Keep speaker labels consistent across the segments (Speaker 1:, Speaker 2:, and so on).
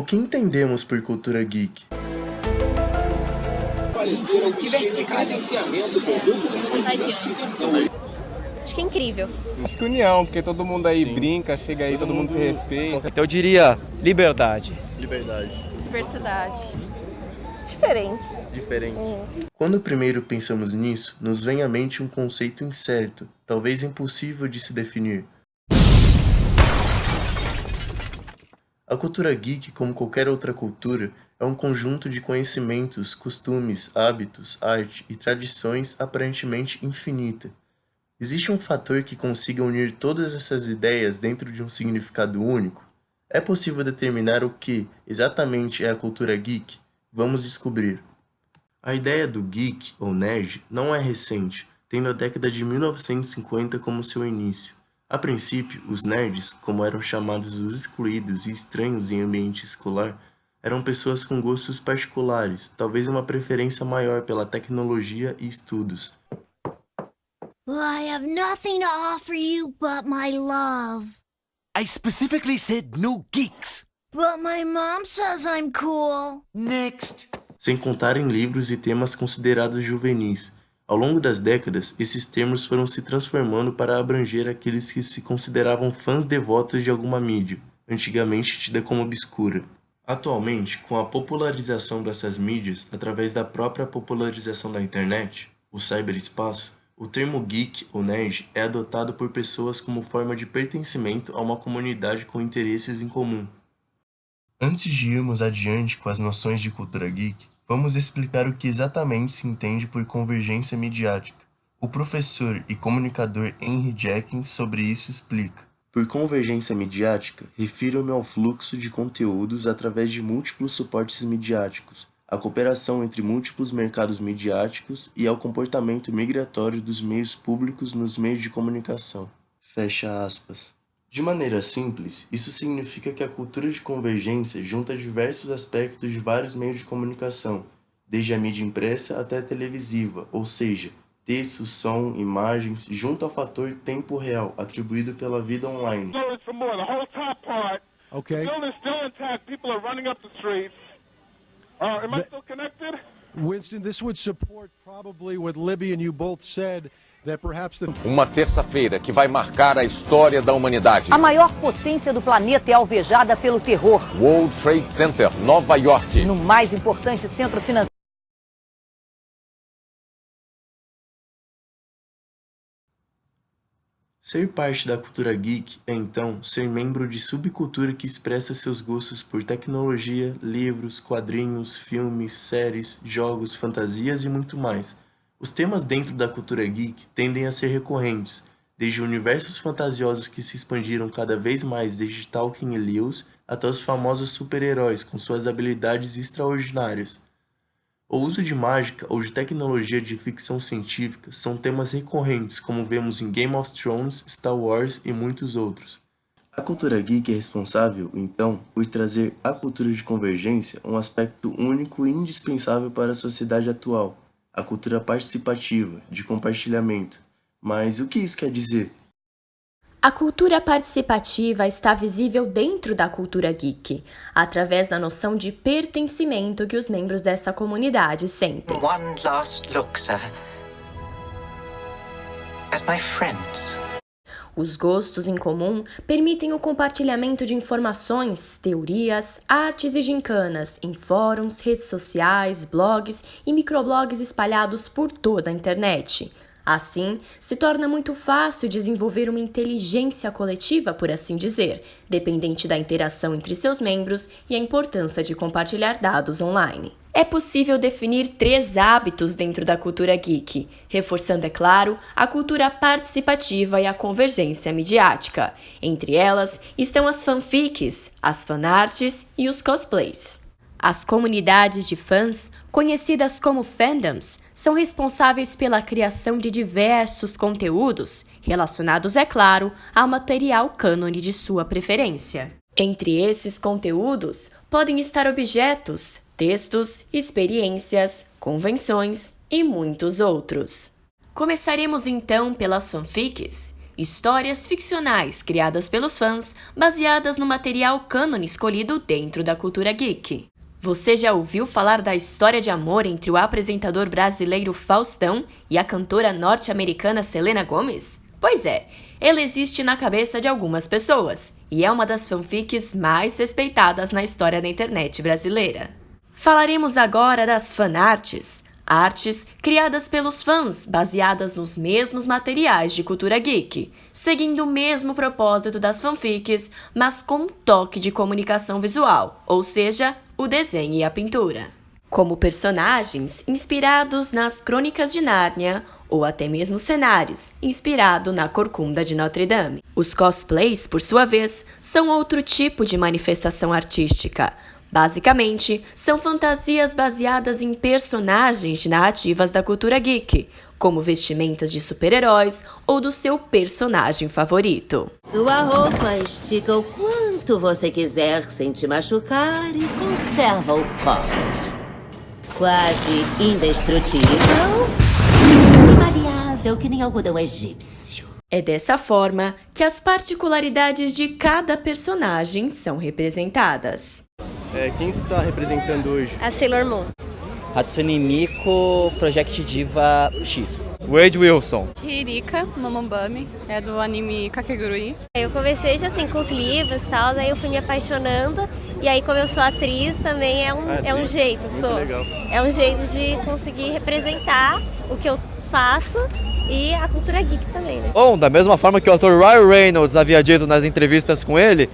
Speaker 1: O que entendemos por cultura geek?
Speaker 2: Acho que é incrível.
Speaker 3: Acho que união, porque todo mundo aí brinca, chega aí, todo mundo se respeita.
Speaker 4: Então eu diria liberdade.
Speaker 2: Diversidade. Diferente.
Speaker 1: Quando primeiro pensamos nisso, nos vem à mente um conceito incerto, talvez impossível de se definir. A cultura geek, como qualquer outra cultura, é um conjunto de conhecimentos, costumes, hábitos, arte e tradições aparentemente infinita. Existe um fator que consiga unir todas essas ideias dentro de um significado único? É possível determinar o que exatamente é a cultura geek? Vamos descobrir. A ideia do geek, ou nerd, não é recente, tendo a década de 1950 como seu início. A princípio, os nerds, como eram chamados os excluídos e estranhos em ambiente escolar, eram pessoas com gostos particulares, talvez uma preferência maior pela tecnologia e estudos.
Speaker 5: I have nothing to offer you but my love.
Speaker 6: I specifically said no geeks.
Speaker 5: But my mom says I'm cool.
Speaker 6: Next.
Speaker 1: Sem contar em livros e temas considerados juvenis. Ao longo das décadas, esses termos foram se transformando para abranger aqueles que se consideravam fãs devotos de alguma mídia, antigamente tida como obscura. Atualmente, com a popularização dessas mídias através da própria popularização da internet, o cyberespaço, o termo geek ou nerd é adotado por pessoas como forma de pertencimento a uma comunidade com interesses em comum. Antes de irmos adiante com as noções de cultura geek, vamos explicar o que exatamente se entende por convergência midiática. O professor e comunicador Henry Jenkins sobre isso explica. Por convergência midiática, refiro-me ao fluxo de conteúdos através de múltiplos suportes midiáticos, à cooperação entre múltiplos mercados midiáticos e ao comportamento migratório dos meios públicos nos meios de comunicação. Fecha aspas. De maneira simples, isso significa que a cultura de convergência junta diversos aspectos de vários meios de comunicação, desde a mídia impressa até a televisiva, ou seja, texto, som, imagens, junto ao fator tempo real, atribuído pela vida online.
Speaker 7: Okay. Am I still connected? Winston, this would support probably what Libby and you both said.
Speaker 8: Uma terça-feira que vai marcar a história da humanidade.
Speaker 9: A maior potência do planeta é alvejada pelo terror.
Speaker 8: World Trade Center, Nova York.
Speaker 9: No mais importante centro financeiro.
Speaker 1: Ser parte da cultura geek é, então, ser membro de subcultura que expressa seus gostos por tecnologia, livros, quadrinhos, filmes, séries, jogos, fantasias e muito mais. Os temas dentro da cultura geek tendem a ser recorrentes, desde universos fantasiosos que se expandiram cada vez mais desde Tolkien e Lewis até os famosos super-heróis com suas habilidades extraordinárias. O uso de mágica ou de tecnologia de ficção científica são temas recorrentes, como vemos em Game of Thrones, Star Wars e muitos outros. A cultura geek é responsável, então, por trazer à cultura de convergência um aspecto único e indispensável para a sociedade atual, a cultura participativa, de compartilhamento. Mas o que isso quer dizer?
Speaker 2: A cultura participativa está visível dentro da cultura geek, através da noção de pertencimento que os membros dessa comunidade sentem.
Speaker 10: One last look, sir, at my friends.
Speaker 2: Os gostos em comum permitem o compartilhamento de informações, teorias, artes e gincanas em fóruns, redes sociais, blogs e microblogs espalhados por toda a internet. Assim, se torna muito fácil desenvolver uma inteligência coletiva, por assim dizer, dependente da interação entre seus membros e a importância de compartilhar dados online. É possível definir 3 hábitos dentro da cultura geek, reforçando, é claro, a cultura participativa e a convergência midiática. Entre elas estão as fanfics, as fanarts e os cosplays. As comunidades de fãs, conhecidas como fandoms, são responsáveis pela criação de diversos conteúdos, relacionados, é claro, ao material cânone de sua preferência. Entre esses conteúdos, podem estar objetos, textos, experiências, convenções e muitos outros. Começaremos então pelas fanfics. histórias ficcionais criadas pelos fãs, baseadas no material cânone escolhido dentro da cultura geek. Você já ouviu falar da história de amor entre o apresentador brasileiro Faustão e a cantora norte-americana Selena Gomez? Pois é, ela existe na cabeça de algumas pessoas e é uma das fanfics mais respeitadas na história da internet brasileira. Falaremos agora das fanarts. Artes criadas pelos fãs, baseadas nos mesmos materiais de cultura geek, seguindo o mesmo propósito das fanfics, mas com um toque de comunicação visual, ou seja, o desenho e a pintura. Como personagens inspirados nas Crônicas de Nárnia, ou até mesmo cenários, inspirado na Corcunda de Notre Dame. Os cosplays, por sua vez, são outro tipo de manifestação artística. Basicamente, são fantasias baseadas em personagens de narrativas da cultura geek, como vestimentas de super-heróis ou do seu personagem favorito.
Speaker 11: Sua roupa estica o quanto você quiser sem te machucar e conserva o corte. Quase indestrutível e maleável que nem algodão egípcio.
Speaker 2: É dessa forma que as particularidades de cada personagem são representadas.
Speaker 3: Quem está representando hoje?
Speaker 12: A Sailor Moon.
Speaker 4: Hatsune Miku, Project Diva X. Wade Wilson.
Speaker 13: Hirika Momombami, é do anime Kakegurui.
Speaker 12: Eu comecei assim com os livros e tal, aí eu fui me apaixonando. E aí, como eu sou atriz, também é um jeito. É um jeito de conseguir representar o que eu faço e a cultura geek também, né?
Speaker 4: Bom, da mesma forma que o ator Ryan Reynolds havia dito nas entrevistas com ele,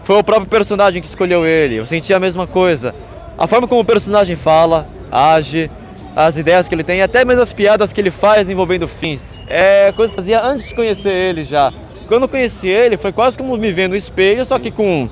Speaker 4: foi o próprio personagem que escolheu ele. Eu senti a mesma coisa. A forma como o personagem fala, age, as ideias que ele tem, até mesmo as piadas que ele faz envolvendo fins. É coisa que eu fazia antes de conhecer ele já. Quando eu conheci ele, foi quase como me ver no espelho, só que com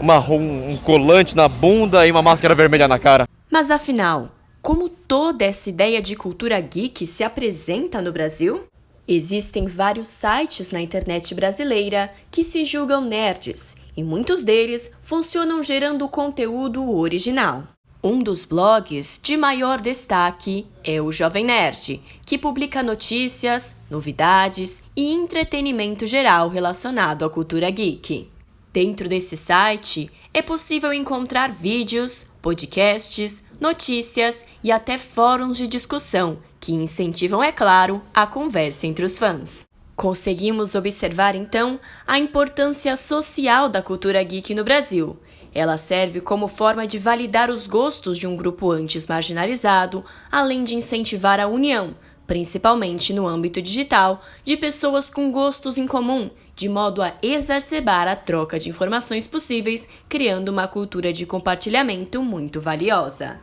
Speaker 4: um colante na bunda e uma máscara vermelha na cara.
Speaker 2: Mas afinal, como toda essa ideia de cultura geek se apresenta no Brasil? Existem vários sites na internet brasileira que se julgam nerds, e muitos deles funcionam gerando conteúdo original. Um dos blogs de maior destaque é o Jovem Nerd, que publica notícias, novidades e entretenimento geral relacionado à cultura geek. Dentro desse site, é possível encontrar vídeos, podcasts, notícias e até fóruns de discussão que incentivam, é claro, a conversa entre os fãs. Conseguimos observar, então, a importância social da cultura geek no Brasil. Ela serve como forma de validar os gostos de um grupo antes marginalizado, além de incentivar a união, principalmente no âmbito digital, de pessoas com gostos em comum, de modo a exacerbar a troca de informações possíveis, criando uma cultura de compartilhamento muito valiosa.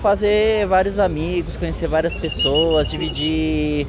Speaker 4: Fazer vários amigos, conhecer várias pessoas, dividir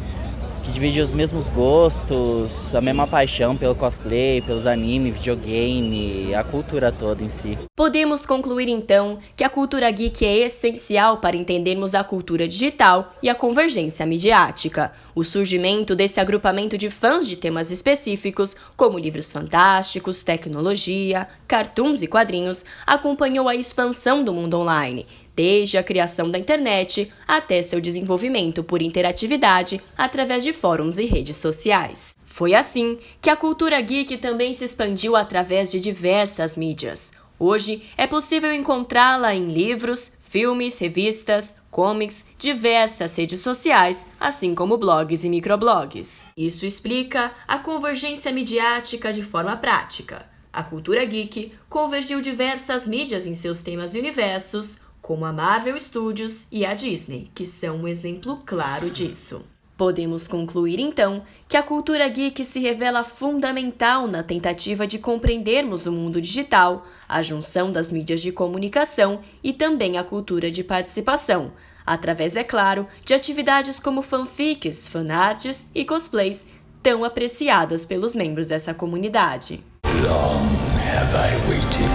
Speaker 4: os mesmos gostos, a mesma paixão pelo cosplay, pelos animes, videogame, a cultura toda em si.
Speaker 2: Podemos concluir então que a cultura geek é essencial para entendermos a cultura digital e a convergência midiática. O surgimento desse agrupamento de fãs de temas específicos, como livros fantásticos, tecnologia, cartoons e quadrinhos, acompanhou a expansão do mundo online, desde a criação da internet até seu desenvolvimento por interatividade através de fóruns e redes sociais. Foi assim que a cultura geek também se expandiu através de diversas mídias. Hoje é possível encontrá-la em livros, filmes, revistas, comics, diversas redes sociais, assim como blogs e microblogs. Isso explica a convergência midiática de forma prática. A cultura geek convergiu diversas mídias em seus temas e universos, como a Marvel Studios e a Disney, que são um exemplo claro disso. Podemos concluir, então, que a cultura geek se revela fundamental na tentativa de compreendermos o mundo digital, a junção das mídias de comunicação e também a cultura de participação, através, é claro, de atividades como fanfics, fanarts e cosplays, tão apreciadas pelos membros dessa comunidade.
Speaker 14: Long have I waited.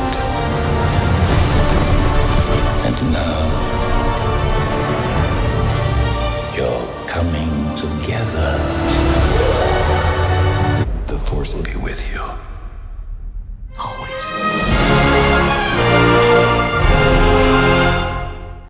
Speaker 14: And now, you're coming together.